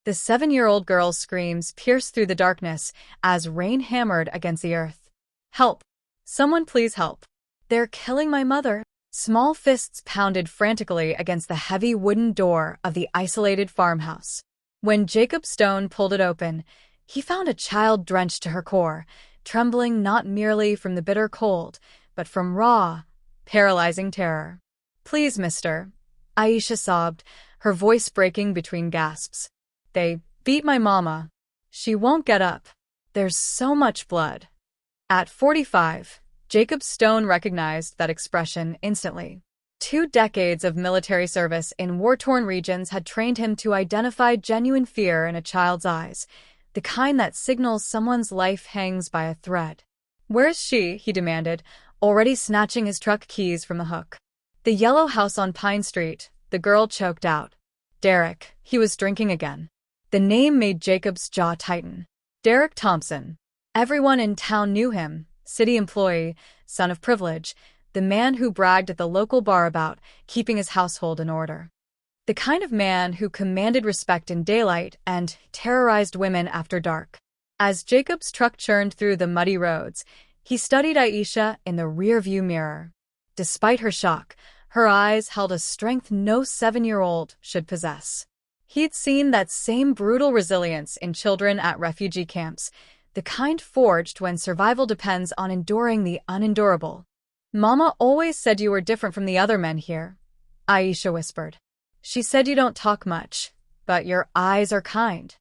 The 7-year-old girl's screams pierced through the darkness as rain hammered against the earth. Help! Someone please help! They're killing my mother! Small fists pounded frantically against the heavy wooden door of the isolated farmhouse. When Jacob Stone pulled it open, he found a child drenched to her core, trembling not merely from the bitter cold, but from raw, paralyzing terror. Please, mister, Aisha sobbed, her voice breaking between gasps. They beat my mama. She won't get up. There's so much blood. At 45, Jacob Stone recognized that expression instantly. 2 decades of military service in war-torn regions had trained him to identify genuine fear in a child's eyes, the kind that signals someone's life hangs by a thread. Where's she? He demanded, already snatching his truck keys from the hook. The yellow house on Pine Street, the girl choked out. Derek, he was drinking again. The name made Jacob's jaw tighten. Derek Thompson. Everyone in town knew him, city employee, son of privilege, the man who bragged at the local bar about keeping his household in order. The kind of man who commanded respect in daylight and terrorized women after dark. As Jacob's truck churned through the muddy roads, he studied Aisha in the rearview mirror. Despite her shock, her eyes held a strength no 7-year-old should possess. He'd seen that same brutal resilience in children at refugee camps, the kind forged when survival depends on enduring the unendurable. Mama always said you were different from the other men here, Aisha whispered. She said you don't talk much, but your eyes are kind.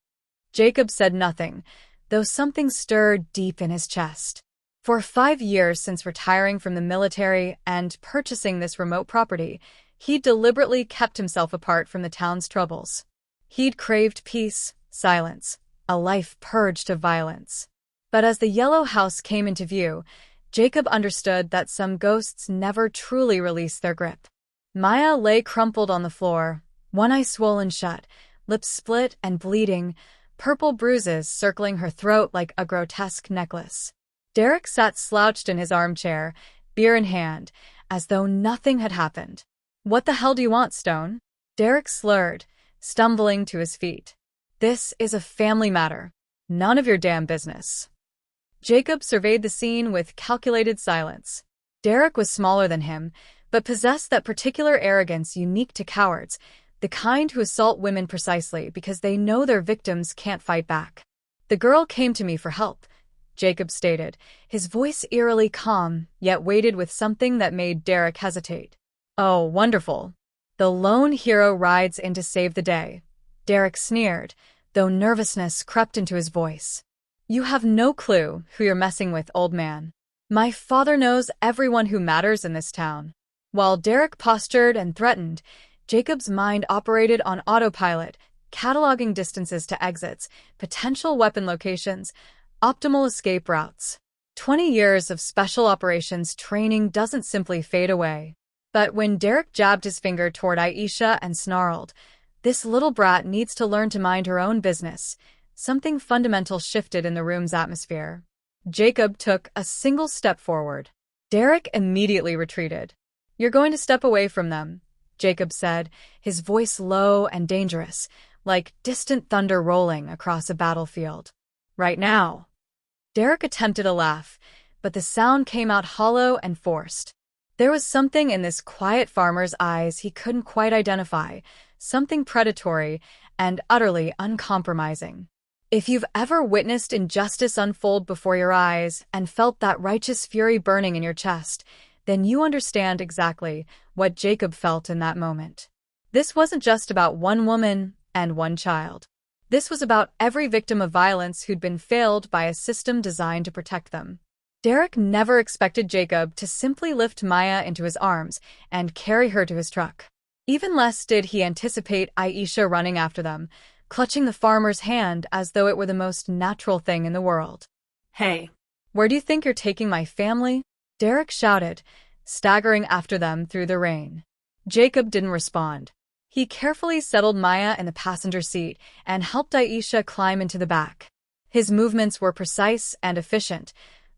Jacob said nothing, though something stirred deep in his chest. For 5 years since retiring from the military and purchasing this remote property, he'd deliberately kept himself apart from the town's troubles. He'd craved peace, silence, a life purged of violence. But as the yellow house came into view, Jacob understood that some ghosts never truly release their grip. Maya lay crumpled on the floor, one eye swollen shut, lips split and bleeding, purple bruises circling her throat like a grotesque necklace. Derek sat slouched in his armchair, beer in hand, as though nothing had happened. What the hell do you want, Stone? Derek slurred, stumbling to his feet. This is a family matter. None of your damn business. Jacob surveyed the scene with calculated silence. Derek was smaller than him, but possessed that particular arrogance unique to cowards, the kind who assault women precisely because they know their victims can't fight back. The girl came to me for help, Jacob stated, his voice eerily calm, yet weighted with something that made Derek hesitate. Oh, wonderful. The lone hero rides in to save the day. Derek sneered, though nervousness crept into his voice. You have no clue who you're messing with, old man. My father knows everyone who matters in this town. While Derek postured and threatened, Jacob's mind operated on autopilot, cataloging distances to exits, potential weapon locations, optimal escape routes. 20 years of special operations training doesn't simply fade away. But when Derek jabbed his finger toward Aisha and snarled, "This little brat needs to learn to mind her own business," something fundamental shifted in the room's atmosphere. Jacob took a single step forward. Derek immediately retreated. You're going to step away from them, Jacob said, his voice low and dangerous, like distant thunder rolling across a battlefield. Right now. Derek attempted a laugh, but the sound came out hollow and forced. There was something in this quiet farmer's eyes he couldn't quite identify, something predatory and utterly uncompromising. If you've ever witnessed injustice unfold before your eyes and felt that righteous fury burning in your chest, then you understand exactly what Jacob felt in that moment. This wasn't just about one woman and one child. This was about every victim of violence who'd been failed by a system designed to protect them. Derek never expected Jacob to simply lift Maya into his arms and carry her to his truck. Even less did he anticipate Aisha running after them, clutching the farmer's hand as though it were the most natural thing in the world. Hey, where do you think you're taking my family? Derek shouted, staggering after them through the rain. Jacob didn't respond. He carefully settled Maya in the passenger seat and helped Aisha climb into the back. His movements were precise and efficient,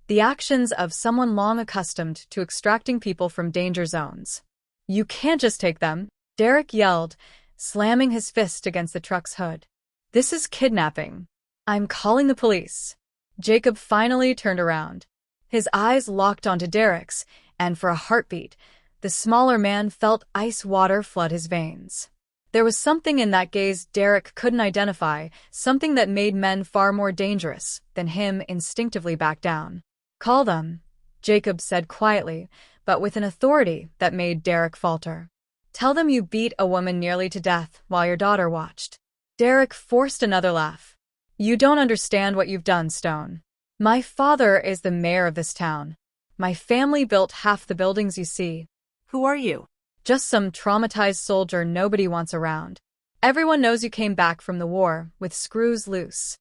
the actions of someone long accustomed to extracting people from danger zones. You can't just take them, Derek yelled, slamming his fist against the truck's hood. This is kidnapping. I'm calling the police. Jacob finally turned around. His eyes locked onto Derek's, and for a heartbeat, the smaller man felt ice water flood his veins. There was something in that gaze Derek couldn't identify, something that made men far more dangerous than him instinctively back down. Call them, Jacob said quietly, but with an authority that made Derek falter. Tell them you beat a woman nearly to death while your daughter watched. Derek forced another laugh. You don't understand what you've done, Stone. My father is the mayor of this town. My family built half the buildings you see. Who are you? Just some traumatized soldier nobody wants around. Everyone knows you came back from the war with screws loose.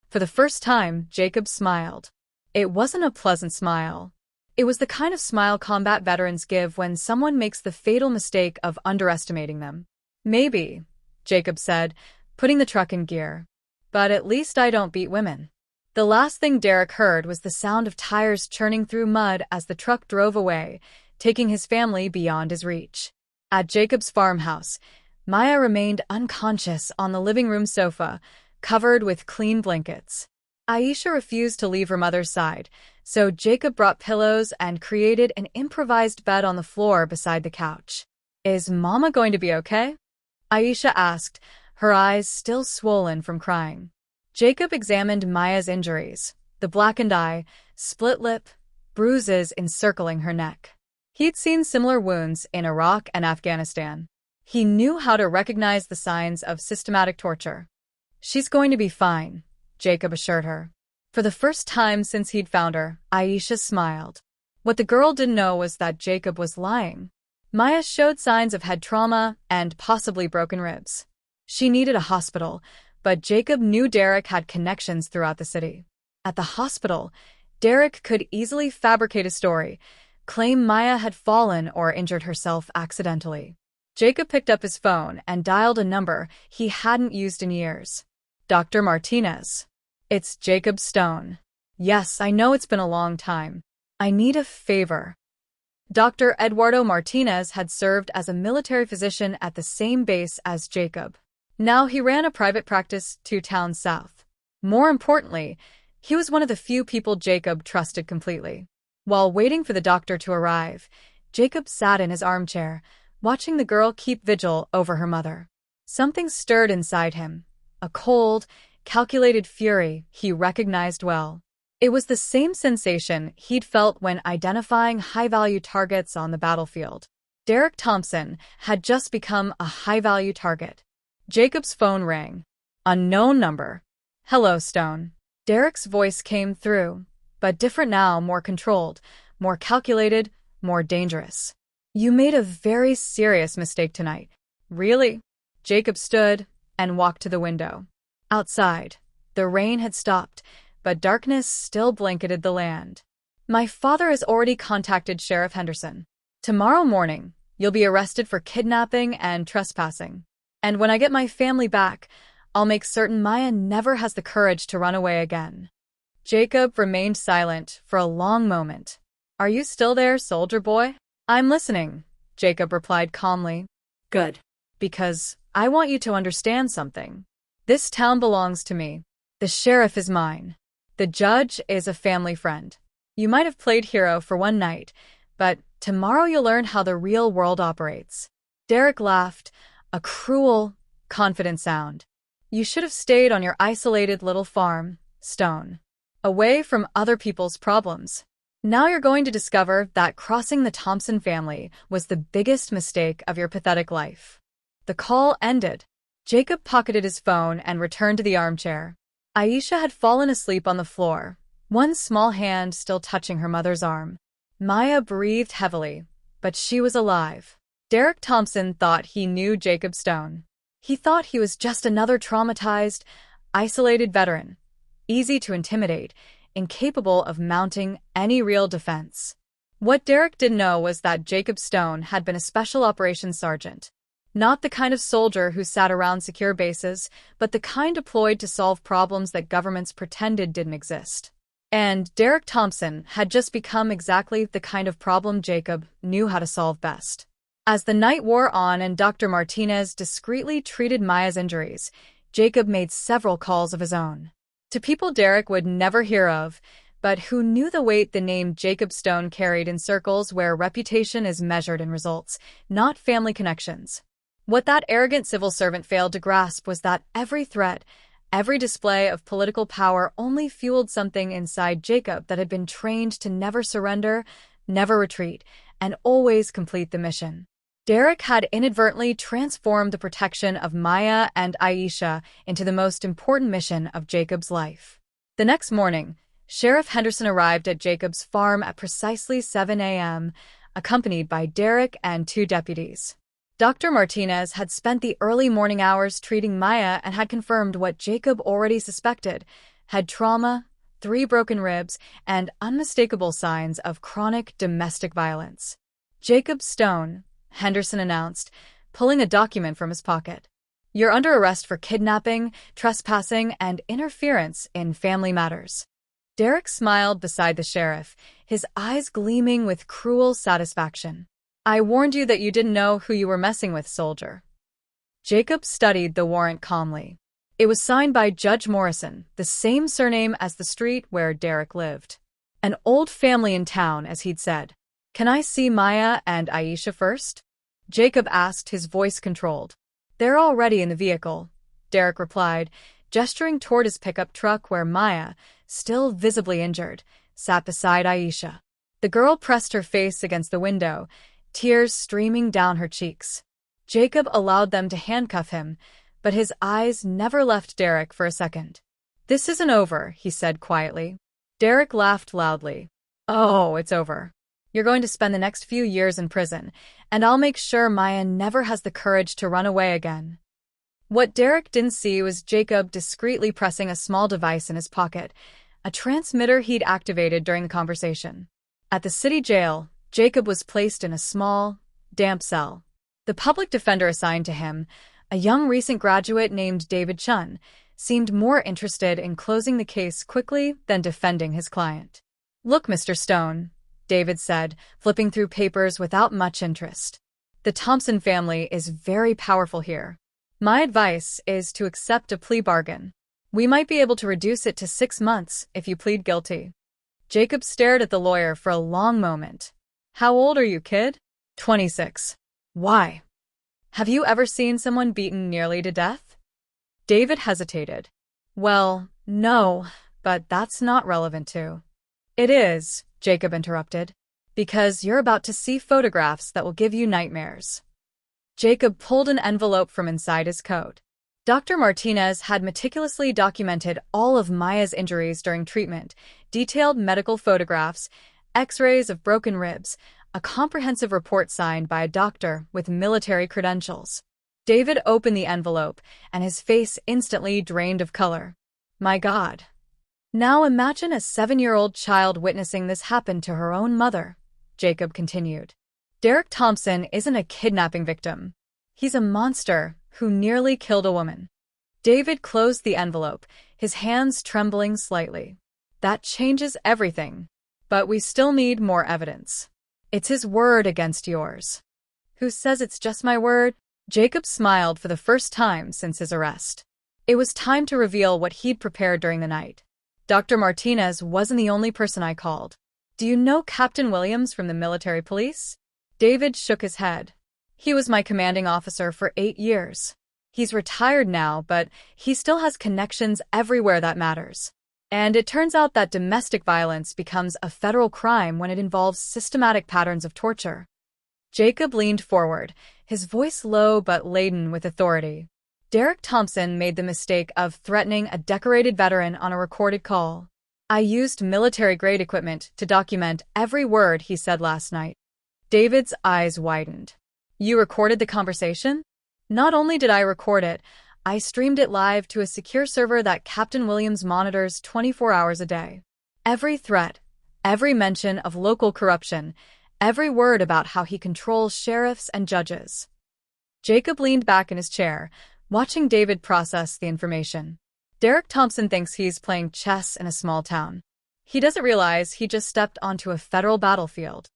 For the first time, Jacob smiled. It wasn't a pleasant smile. It was the kind of smile combat veterans give when someone makes the fatal mistake of underestimating them. Maybe, Jacob said, putting the truck in gear. But at least I don't beat women. The last thing Derek heard was the sound of tires churning through mud as the truck drove away, taking his family beyond his reach. At Jacob's farmhouse, Maya remained unconscious on the living room sofa, covered with clean blankets. Aisha refused to leave her mother's side, so Jacob brought pillows and created an improvised bed on the floor beside the couch. Is Mama going to be okay? Aisha asked, her eyes still swollen from crying. Jacob examined Maya's injuries, the blackened eye, split lip, bruises encircling her neck. He'd seen similar wounds in Iraq and Afghanistan. He knew how to recognize the signs of systematic torture. She's going to be fine, Jacob assured her. For the first time since he'd found her, Aisha smiled. What the girl didn't know was that Jacob was lying. Maya showed signs of head trauma and possibly broken ribs. She needed a hospital, but Jacob knew Derek had connections throughout the city. At the hospital, Derek could easily fabricate a story, claim Maya had fallen or injured herself accidentally. Jacob picked up his phone and dialed a number he hadn't used in years. Dr. Martinez. It's Jacob Stone. Yes, I know it's been a long time. I need a favor. Dr. Eduardo Martinez had served as a military physician at the same base as Jacob. Now he ran a private practice 2 towns south. More importantly, he was one of the few people Jacob trusted completely. While waiting for the doctor to arrive, Jacob sat in his armchair, watching the girl keep vigil over her mother. Something stirred inside him, a cold, calculated fury he recognized well. It was the same sensation he'd felt when identifying high-value targets on the battlefield. Derek Thompson had just become a high-value target. Jacob's phone rang. Unknown number. Hello, Stone. Derek's voice came through, but different now, more controlled, more calculated, more dangerous. You made a very serious mistake tonight. Really? Jacob stood and walked to the window. Outside, the rain had stopped, but darkness still blanketed the land. My father has already contacted Sheriff Henderson. Tomorrow morning, you'll be arrested for kidnapping and trespassing. And when I get my family back, I'll make certain Maya never has the courage to run away again. Jacob remained silent for a long moment. Are you still there, soldier boy? I'm listening, Jacob replied calmly. Good. Because I want you to understand something. This town belongs to me. The sheriff is mine. The judge is a family friend. You might have played hero for one night, but tomorrow you'll learn how the real world operates. Derek laughed, a cruel, confident sound. You should have stayed on your isolated little farm, Stone, away from other people's problems. Now you're going to discover that crossing the Thompson family was the biggest mistake of your pathetic life. The call ended. Jacob pocketed his phone and returned to the armchair. Aisha had fallen asleep on the floor, one small hand still touching her mother's arm. Maya breathed heavily, but she was alive. Derek Thompson thought he knew Jacob Stone. He thought he was just another traumatized, isolated veteran, easy to intimidate, incapable of mounting any real defense. What Derek didn't know was that Jacob Stone had been a special operations sergeant. Not the kind of soldier who sat around secure bases, but the kind deployed to solve problems that governments pretended didn't exist. And Derek Thompson had just become exactly the kind of problem Jacob knew how to solve best. As the night wore on and Dr. Martinez discreetly treated Maya's injuries, Jacob made several calls of his own. To people Derek would never hear of, but who knew the weight the name Jacob Stone carried in circles where reputation is measured in results, not family connections. What that arrogant civil servant failed to grasp was that every threat, every display of political power only fueled something inside Jacob that had been trained to never surrender, never retreat, and always complete the mission. Derek had inadvertently transformed the protection of Maya and Aisha into the most important mission of Jacob's life. The next morning, Sheriff Henderson arrived at Jacob's farm at precisely 7 a.m., accompanied by Derek and 2 deputies. Dr. Martinez had spent the early morning hours treating Maya and had confirmed what Jacob already suspected: head trauma, 3 broken ribs, and unmistakable signs of chronic domestic violence. Jacob Stone, Henderson announced, pulling a document from his pocket. You're under arrest for kidnapping, trespassing, and interference in family matters. Derek smiled beside the sheriff, his eyes gleaming with cruel satisfaction. I warned you that you didn't know who you were messing with, soldier. Jacob studied the warrant calmly. It was signed by Judge Morrison, the same surname as the street where Derek lived. An old family in town, as he'd said. Can I see Maya and Aisha first? Jacob asked, his voice controlled. They're already in the vehicle, Derek replied, gesturing toward his pickup truck where Maya, still visibly injured, sat beside Aisha. The girl pressed her face against the window, tears streaming down her cheeks. Jacob allowed them to handcuff him, but his eyes never left Derek for a second. This isn't over, he said quietly. Derek laughed loudly. Oh, it's over. You're going to spend the next few years in prison, and I'll make sure Maya never has the courage to run away again. What Derek didn't see was Jacob discreetly pressing a small device in his pocket, a transmitter he'd activated during the conversation. At the city jail, Jacob was placed in a small, damp cell. The public defender assigned to him, a young recent graduate named David Chun, seemed more interested in closing the case quickly than defending his client. Look, Mr. Stone, David said, flipping through papers without much interest. The Thompson family is very powerful here. My advice is to accept a plea bargain. We might be able to reduce it to 6 months if you plead guilty. Jacob stared at the lawyer for a long moment. How old are you, kid? 26. Why? Have you ever seen someone beaten nearly to death? David hesitated. Well, no, but that's not relevant too. It is, Jacob interrupted, because you're about to see photographs that will give you nightmares. Jacob pulled an envelope from inside his coat. Dr. Martinez had meticulously documented all of Maya's injuries during treatment, detailed medical photographs, x-rays of broken ribs, a comprehensive report signed by a doctor with military credentials. David opened the envelope, and his face instantly drained of color. My God. Now imagine a 7-year-old child witnessing this happen to her own mother, Jacob continued. Derek Thompson isn't a kidnapping victim. He's a monster who nearly killed a woman. David closed the envelope, his hands trembling slightly. That changes everything. But we still need more evidence. It's his word against yours. Who says it's just my word? Jacob smiled for the first time since his arrest. It was time to reveal what he'd prepared during the night. Dr. Martinez wasn't the only person I called. Do you know Captain Williams from the military police? David shook his head. He was my commanding officer for 8 years. He's retired now, but he still has connections everywhere that matters. And it turns out that domestic violence becomes a federal crime when it involves systematic patterns of torture. Jacob leaned forward, his voice low but laden with authority. Derek Thompson made the mistake of threatening a decorated veteran on a recorded call. I used military-grade equipment to document every word he said last night. David's eyes widened. You recorded the conversation? Not only did I record it, I streamed it live to a secure server that Captain Williams monitors 24 hours a day. Every threat, every mention of local corruption, every word about how he controls sheriffs and judges. Jacob leaned back in his chair, watching David process the information. Derek Thompson thinks he's playing chess in a small town. He doesn't realize he just stepped onto a federal battlefield.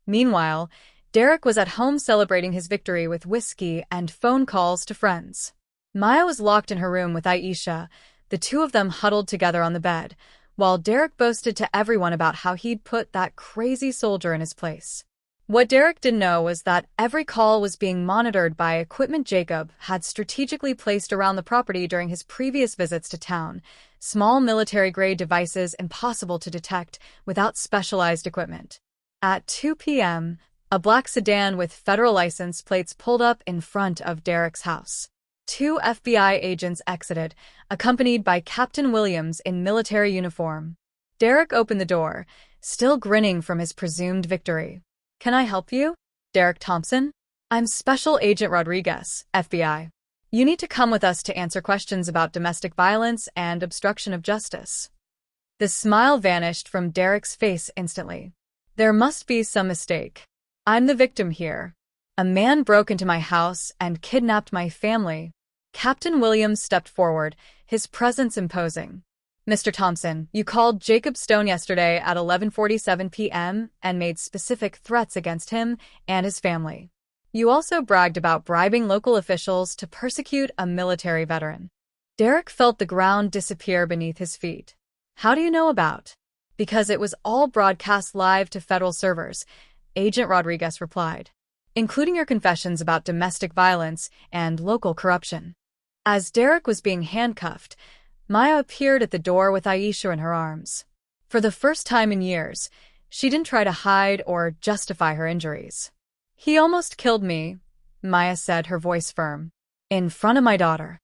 Meanwhile, Derek was at home celebrating his victory with whiskey and phone calls to friends. Maya was locked in her room with Aisha, the two of them huddled together on the bed, while Derek boasted to everyone about how he'd put that crazy soldier in his place. What Derek didn't know was that every call was being monitored by equipment Jacob had strategically placed around the property during his previous visits to town, small military-grade devices impossible to detect without specialized equipment. At 2 p.m., a black sedan with federal license plates pulled up in front of Derek's house. Two FBI agents exited, accompanied by Captain Williams in military uniform. Derek opened the door, still grinning from his presumed victory. "Can I help you?" "Derek Thompson? I'm Special Agent Rodriguez, FBI. You need to come with us to answer questions about domestic violence and obstruction of justice." The smile vanished from Derek's face instantly. "There must be some mistake. I'm the victim here. A man broke into my house and kidnapped my family." Captain Williams stepped forward, his presence imposing. "Mr. Thompson, you called Jacob Stone yesterday at 11:47 p.m. and made specific threats against him and his family. You also bragged about bribing local officials to persecute a military veteran." Derek felt the ground disappear beneath his feet. "How do you know about?" "Because it was all broadcast live to federal servers," Agent Rodriguez replied, "including your confessions about domestic violence and local corruption." As Derek was being handcuffed, Maya appeared at the door with Aisha in her arms. For the first time in years, she didn't try to hide or justify her injuries. "He almost killed me," Maya said, her voice firm, "in front of my daughter."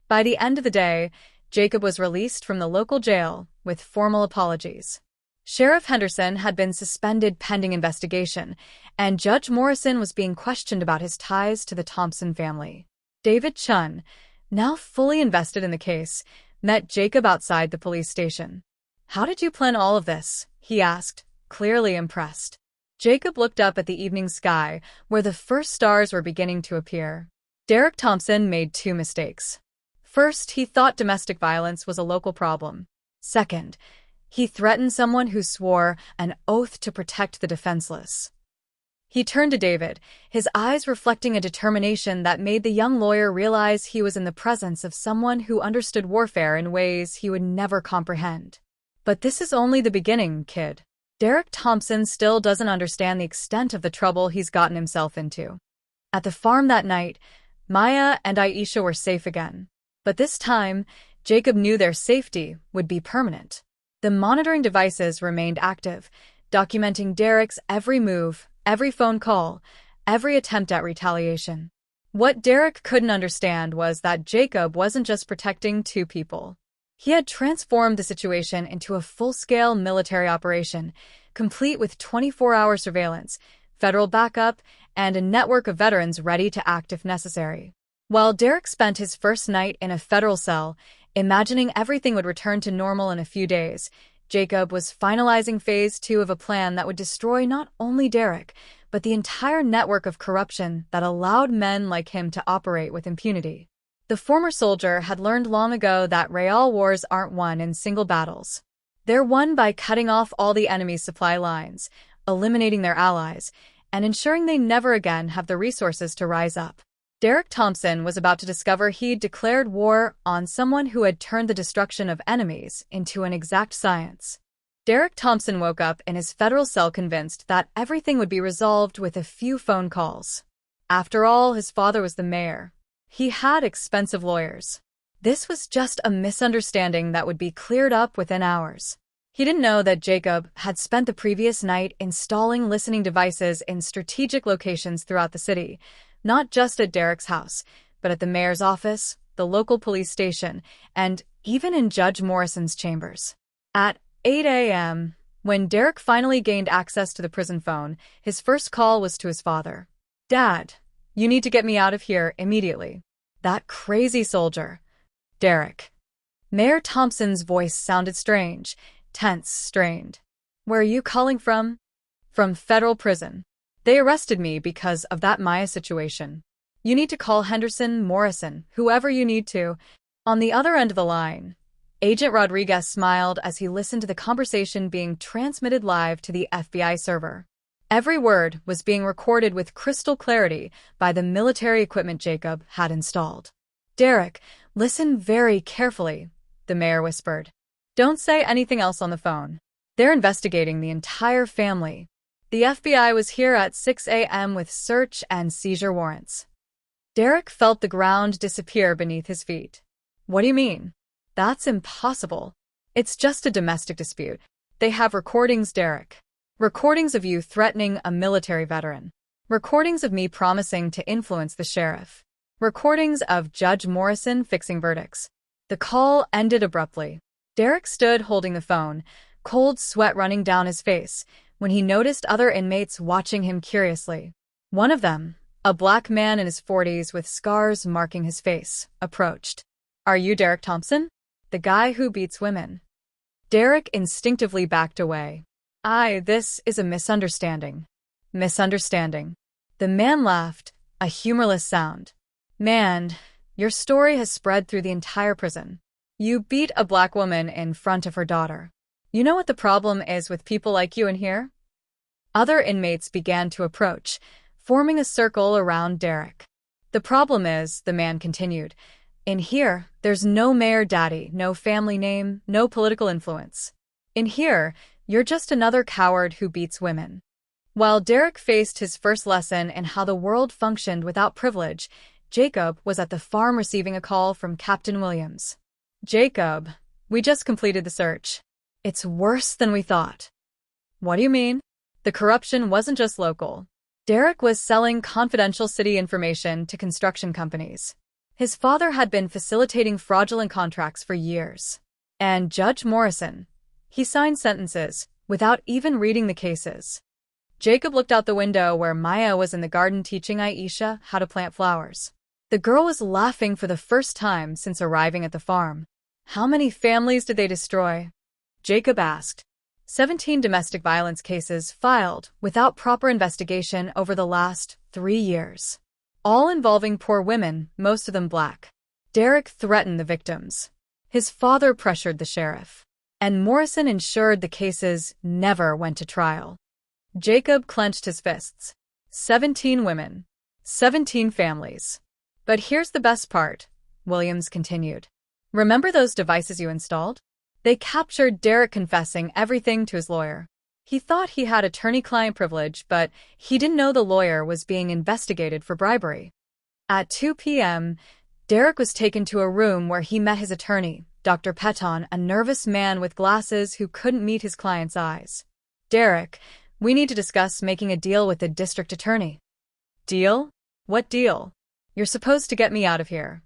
By the end of the day, Jacob was released from the local jail with formal apologies. Sheriff Henderson had been suspended pending investigation, and Judge Morrison was being questioned about his ties to the Thompson family. David Chun, now fully invested in the case, met Jacob outside the police station. "How did you plan all of this?" he asked, clearly impressed. Jacob looked up at the evening sky, where the first stars were beginning to appear. Derek Thompson made two mistakes. First, he thought domestic violence was a local problem. Second, he threatened someone who swore an oath to protect the defenseless. He turned to David, his eyes reflecting a determination that made the young lawyer realize he was in the presence of someone who understood warfare in ways he would never comprehend. "But this is only the beginning, kid. Derek Thompson still doesn't understand the extent of the trouble he's gotten himself into." At the farm that night, Maya and Aisha were safe again. But this time, Jacob knew their safety would be permanent. The monitoring devices remained active, documenting Derek's every move, every phone call, every attempt at retaliation. What Derek couldn't understand was that Jacob wasn't just protecting two people. He had transformed the situation into a full-scale military operation, complete with 24-hour surveillance, federal backup, and a network of veterans ready to act if necessary. While Derek spent his first night in a federal cell, imagining everything would return to normal in a few days, Jacob was finalizing phase 2 of a plan that would destroy not only Derek, but the entire network of corruption that allowed men like him to operate with impunity. The former soldier had learned long ago that real wars aren't won in single battles. They're won by cutting off all the enemy's supply lines, eliminating their allies, and ensuring they never again have the resources to rise up. Derek Thompson was about to discover he'd declared war on someone who had turned the destruction of enemies into an exact science. Derek Thompson woke up in his federal cell convinced that everything would be resolved with a few phone calls. After all, his father was the mayor. He had expensive lawyers. This was just a misunderstanding that would be cleared up within hours. He didn't know that Jacob had spent the previous night installing listening devices in strategic locations throughout the city, not just at Derek's house, but at the mayor's office, the local police station, and even in Judge Morrison's chambers. At 8 a.m., when Derek finally gained access to the prison phone, his first call was to his father. "Dad, you need to get me out of here immediately. That crazy soldier." "Derek." Mayor Thompson's voice sounded strange, tense, strained. "Where are you calling from?" "From federal prison. They arrested me because of that Maya situation. You need to call Henderson, Morrison, whoever you need to." On the other end of the line, Agent Rodriguez smiled as he listened to the conversation being transmitted live to the FBI server. Every word was being recorded with crystal clarity by the military equipment Jacob had installed. Derek, listen very carefully, the mayor whispered. Don't say anything else on the phone. They're investigating the entire family. The FBI was here at 6 a.m. with search and seizure warrants. Derek felt the ground disappear beneath his feet. What do you mean? That's impossible. It's just a domestic dispute. They have recordings, Derek. Recordings of you threatening a military veteran. Recordings of me promising to influence the sheriff. Recordings of Judge Morrison fixing verdicts. The call ended abruptly. Derek stood holding the phone, cold sweat running down his face, when he noticed other inmates watching him curiously. One of them, a black man in his 40s with scars marking his face, approached. Are you Derek Thompson? The guy who beats women? Derek instinctively backed away. This is a misunderstanding. Misunderstanding. The man laughed, a humorless sound. Man, your story has spread through the entire prison. You beat a black woman in front of her daughter. You know what the problem is with people like you in here? Other inmates began to approach, forming a circle around Derek. The problem is, the man continued, in here, there's no mayor daddy, no family name, no political influence. In here, you're just another coward who beats women. While Derek faced his first lesson in how the world functioned without privilege, Jacob was at the farm receiving a call from Captain Williams. Jacob, we just completed the search. It's worse than we thought. What do you mean? The corruption wasn't just local. Derek was selling confidential city information to construction companies. His father had been facilitating fraudulent contracts for years. And Judge Morrison, he signed sentences without even reading the cases. Jacob looked out the window where Maya was in the garden teaching Aisha how to plant flowers. The girl was laughing for the first time since arriving at the farm. How many families did they destroy? Jacob asked. 17 domestic violence cases filed without proper investigation over the last 3 years. All involving poor women, most of them black. Derek threatened the victims. His father pressured the sheriff. And Morrison ensured the cases never went to trial. Jacob clenched his fists. 17 women. 17 families. But here's the best part, Williams continued. Remember those devices you installed? They captured Derek confessing everything to his lawyer. He thought he had attorney-client privilege, but he didn't know the lawyer was being investigated for bribery. At 2 p.m., Derek was taken to a room where he met his attorney, Dr. Peton, a nervous man with glasses who couldn't meet his client's eyes. Derek, we need to discuss making a deal with the district attorney. Deal? What deal? You're supposed to get me out of here.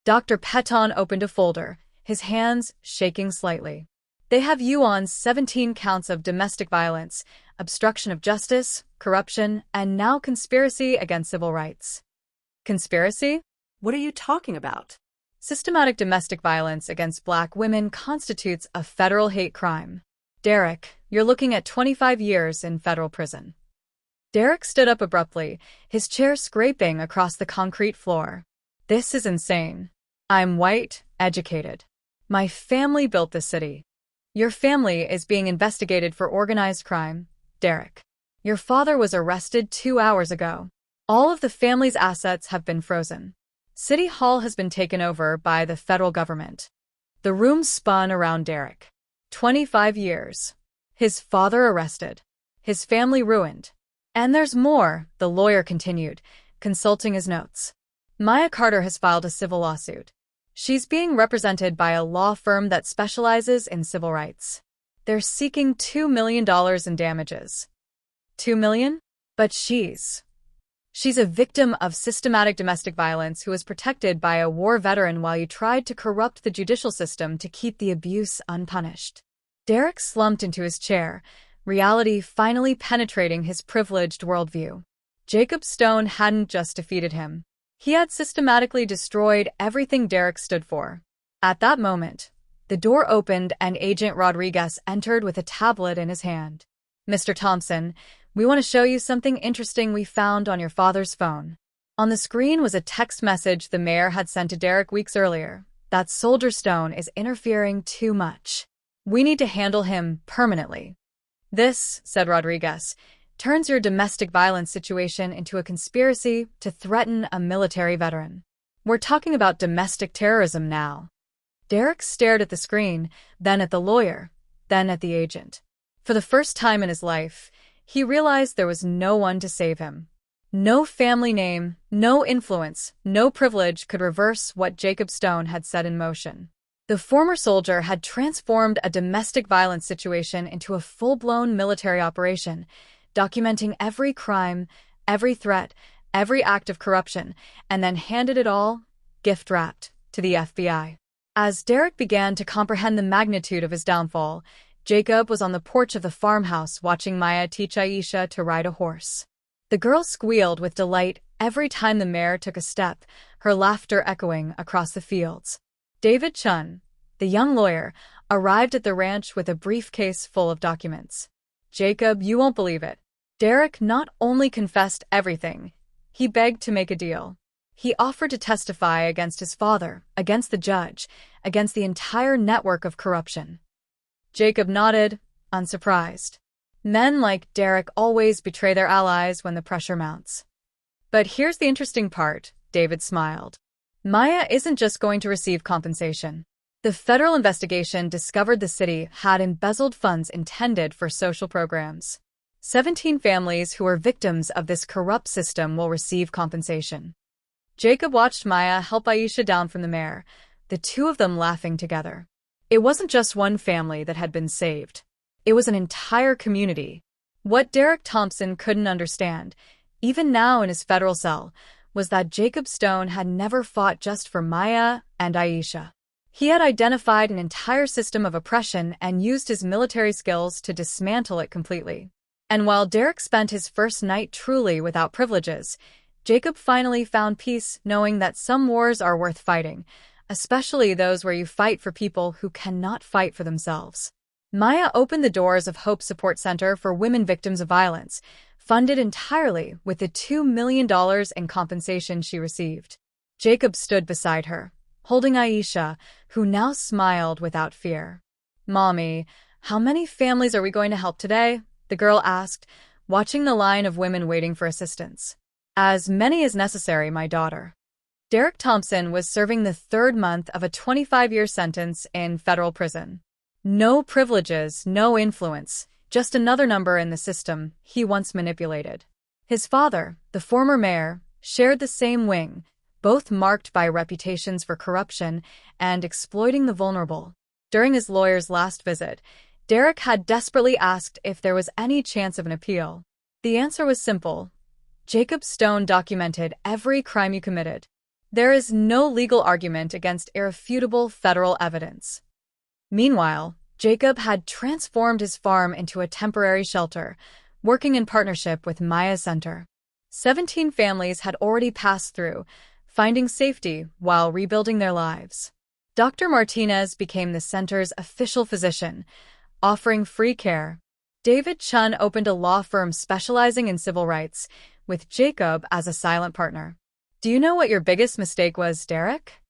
Dr. Peton opened a folder, his hands shaking slightly. They have you on 17 counts of domestic violence, obstruction of justice, corruption, and now conspiracy against civil rights. Conspiracy? What are you talking about? Systematic domestic violence against black women constitutes a federal hate crime. Derek, you're looking at 25 years in federal prison. Derek stood up abruptly, his chair scraping across the concrete floor. This is insane. I'm white, educated. My family built this city. Your family is being investigated for organized crime, Derek. Your father was arrested 2 hours ago. All of the family's assets have been frozen. City Hall has been taken over by the federal government. The room spun around Derek. 25 years. His father arrested. His family ruined. And there's more, the lawyer continued, consulting his notes. Maya Carter has filed a civil lawsuit. She's being represented by a law firm that specializes in civil rights. They're seeking $2 million in damages. $2 million? But she's a victim of systematic domestic violence who was protected by a war veteran while you tried to corrupt the judicial system to keep the abuse unpunished. Derek slumped into his chair, reality finally penetrating his privileged worldview. Jacob Stone hadn't just defeated him. He had systematically destroyed everything Derek stood for. At that moment, the door opened and Agent Rodriguez entered with a tablet in his hand. Mr. Thompson, we want to show you something interesting we found on your father's phone. On the screen was a text message the mayor had sent to Derek weeks earlier. That Soldier Stone is interfering too much. We need to handle him permanently. This, said Rodriguez, turns your domestic violence situation into a conspiracy to threaten a military veteran. We're talking about domestic terrorism now. Derek stared at the screen, then at the lawyer, then at the agent. For the first time in his life, he realized there was no one to save him. No family name, no influence, no privilege could reverse what Jacob Stone had set in motion. The former soldier had transformed a domestic violence situation into a full-blown military operation, documenting every crime, every threat, every act of corruption, and then handed it all, gift-wrapped, to the FBI. As Derek began to comprehend the magnitude of his downfall, Jacob was on the porch of the farmhouse watching Maya teach Aisha to ride a horse. The girl squealed with delight every time the mare took a step, her laughter echoing across the fields. David Chun, the young lawyer, arrived at the ranch with a briefcase full of documents. "Jacob, you won't believe it." Derek not only confessed everything, he begged to make a deal. He offered to testify against his father, against the judge, against the entire network of corruption. Jacob nodded, unsurprised. Men like Derek always betray their allies when the pressure mounts. But here's the interesting part, David smiled. Maya isn't just going to receive compensation. The federal investigation discovered the city had embezzled funds intended for social programs. 17 families who were victims of this corrupt system will receive compensation. Jacob watched Maya help Aisha down from the mare, the two of them laughing together. It wasn't just one family that had been saved. It was an entire community. What Derek Thompson couldn't understand, even now in his federal cell, was that Jacob Stone had never fought just for Maya and Aisha. He had identified an entire system of oppression and used his military skills to dismantle it completely. And while Derek spent his first night truly without privileges, Jacob finally found peace knowing that some wars are worth fighting, especially those where you fight for people who cannot fight for themselves. Maya opened the doors of Hope Support Center for women victims of violence, funded entirely with the $2 million in compensation she received. Jacob stood beside her, holding Aisha, who now smiled without fear. "Mommy, how many families are we going to help today?" the girl asked, watching the line of women waiting for assistance. "As many as necessary, my daughter." Derek Thompson was serving the third month of a 25-year sentence in federal prison. No privileges, no influence, just another number in the system he once manipulated. His father, the former mayor, shared the same wing, both marked by reputations for corruption and exploiting the vulnerable. During his lawyer's last visit, Derek had desperately asked if there was any chance of an appeal. The answer was simple. Jacob Stone documented every crime you committed. There is no legal argument against irrefutable federal evidence. Meanwhile, Jacob had transformed his farm into a temporary shelter, working in partnership with Maya Center. 17 families had already passed through, finding safety while rebuilding their lives. Dr. Martinez became the center's official physician, offering free care. David Chun opened a law firm specializing in civil rights, with Jacob as a silent partner. "Do you know what your biggest mistake was, Derek?"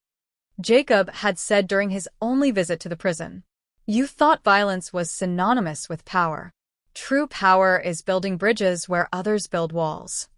Jacob had said during his only visit to the prison. "You thought violence was synonymous with power. True power is building bridges where others build walls."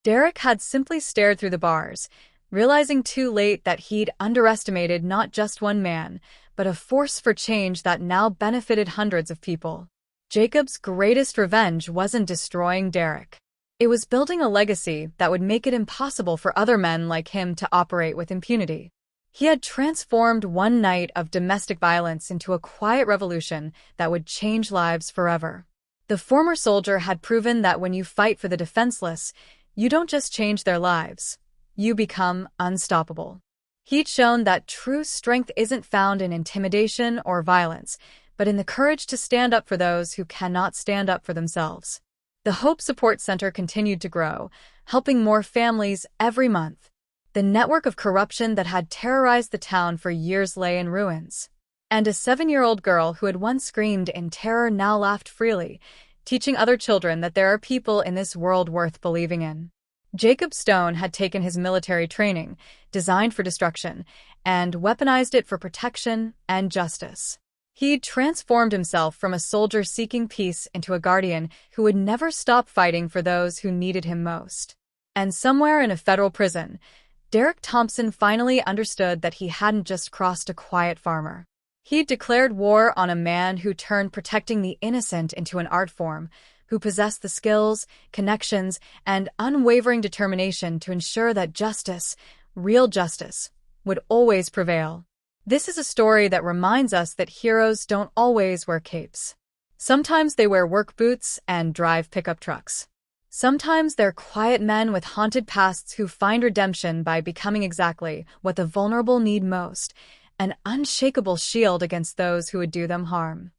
Derek had simply stared through the bars, realizing too late that he'd underestimated not just one man, but a force for change that now benefited hundreds of people. Jacob's greatest revenge wasn't destroying Derek. It was building a legacy that would make it impossible for other men like him to operate with impunity. He had transformed one night of domestic violence into a quiet revolution that would change lives forever. The former soldier had proven that when you fight for the defenseless, you don't just change their lives, you become unstoppable. He'd shown that true strength isn't found in intimidation or violence, but in the courage to stand up for those who cannot stand up for themselves. The Hope Support Center continued to grow, helping more families every month. The network of corruption that had terrorized the town for years lay in ruins. And a 7-year-old girl who had once screamed in terror now laughed freely, teaching other children that there are people in this world worth believing in. Jacob Stone had taken his military training, designed for destruction, and weaponized it for protection and justice. He'd transformed himself from a soldier seeking peace into a guardian who would never stop fighting for those who needed him most. And somewhere in a federal prison, Derek Thompson finally understood that he hadn't just crossed a quiet farmer. He'd declared war on a man who turned protecting the innocent into an art form, who possessed the skills, connections, and unwavering determination to ensure that justice, real justice, would always prevail. This is a story that reminds us that heroes don't always wear capes. Sometimes they wear work boots and drive pickup trucks. Sometimes they're quiet men with haunted pasts who find redemption by becoming exactly what the vulnerable need most, an unshakable shield against those who would do them harm.